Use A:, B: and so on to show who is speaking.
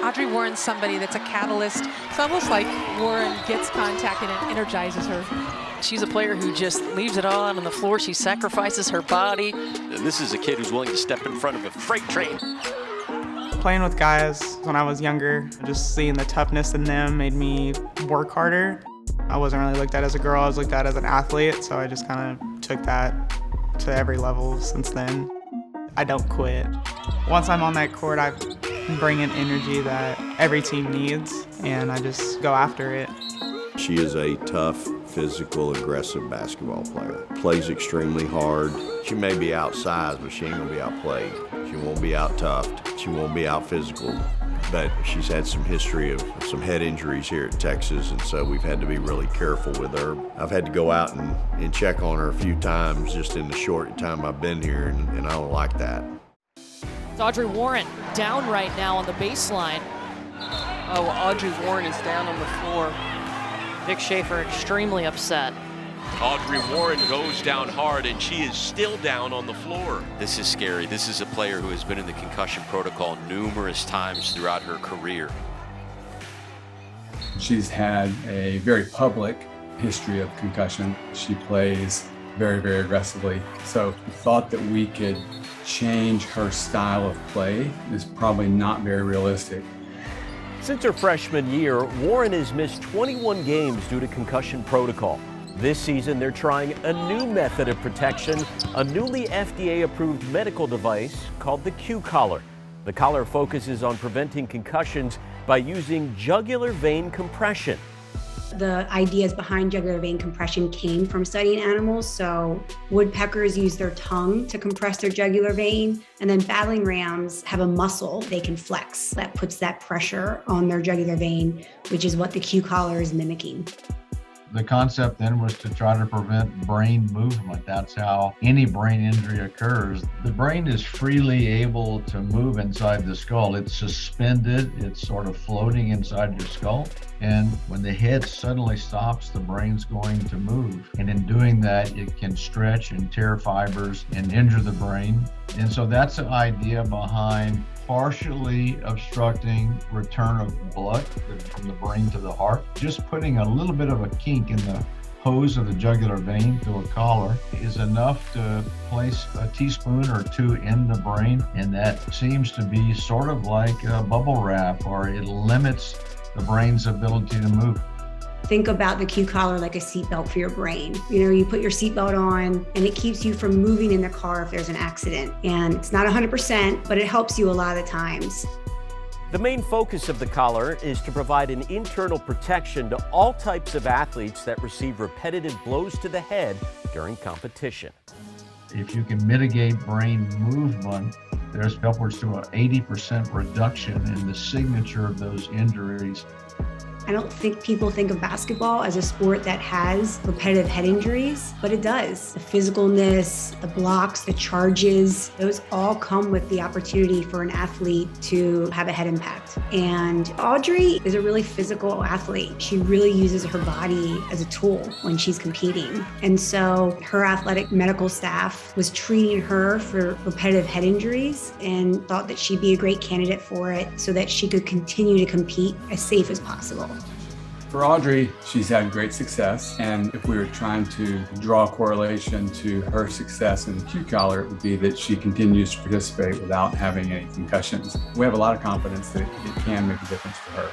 A: Audrey Warren's somebody that's a catalyst. It's almost like Warren gets contact and it energizes her.
B: She's a player who just leaves it all out on the floor. She sacrifices her body.
C: And this is a kid who's willing to step in front of a freight train.
D: Playing with guys when I was younger, just seeing the toughness in them made me work harder. I wasn't really looked at as a girl, I was looked at as an athlete, so I just kind of took that to every level since then. I don't quit. Once I'm on that court, I bring an energy that every team needs, and I just go after it.
E: She is a tough, physical, aggressive basketball player. Plays extremely hard. She may be outsized, but she ain't gonna be outplayed. She won't be out-toughed. She won't be out-physical. But she's had some history of some head injuries here at Texas, and so we've had to be really careful with her. I've had to go out and check on her a few times just in the short time I've been here, and I don't like that.
F: It's Audrey Warren down right now on the baseline.
B: Oh, Audrey Warren is down on the floor.
F: Vic Schaefer extremely upset.
C: Audrey Warren goes down hard, and she is still down on the floor. This is scary. This is a player who has been in the concussion protocol numerous times throughout her career.
G: She's had a very public history of concussion. She plays very, very aggressively. So the thought that we could change her style of play is probably not very realistic.
H: Since her freshman year, Warren has missed 21 games due to concussion protocol. This season, they're trying a new method of protection, a newly FDA-approved medical device called the Q-collar. The collar focuses on preventing concussions by using jugular vein compression.
I: The ideas behind jugular vein compression came from studying animals. So woodpeckers use their tongue to compress their jugular vein, and then battling rams have a muscle they can flex that puts that pressure on their jugular vein, which is what the Q-collar is mimicking.
J: The concept then was to try to prevent brain movement. That's how any brain injury occurs. The brain is freely able to move inside the skull. It's suspended, it's sort of floating inside your skull. And when the head suddenly stops, the brain's going to move. And in doing that, it can stretch and tear fibers and injure the brain. And so that's the idea behind partially obstructing return of blood from the brain to the heart. Just putting a little bit of a kink in the hose of the jugular vein through a collar is enough to place a teaspoon or two in the brain, and that seems to be sort of like a bubble wrap, or it limits the brain's ability to move.
I: Think about the Q-collar like a seatbelt for your brain. You know, you put your seatbelt on and it keeps you from moving in the car if there's an accident. And it's not 100%, but it helps you a lot of the times.
H: The main focus of the collar is to provide an internal protection to all types of athletes that receive repetitive blows to the head during competition.
J: If you can mitigate brain movement, there's upwards to an 80% reduction in the signature of those injuries.
I: I don't think people think of basketball as a sport that has repetitive head injuries, but it does. The physicalness, the blocks, the charges, those all come with the opportunity for an athlete to have a head impact. And Audrey is a really physical athlete. She really uses her body as a tool when she's competing. And so her athletic medical staff was treating her for repetitive head injuries and thought that she'd be a great candidate for it so that she could continue to compete as safe as possible.
G: For Audrey, she's had great success, and if we were trying to draw a correlation to her success in the Q-collar, it would be that she continues to participate without having any concussions. We have a lot of confidence that it can make a difference for her.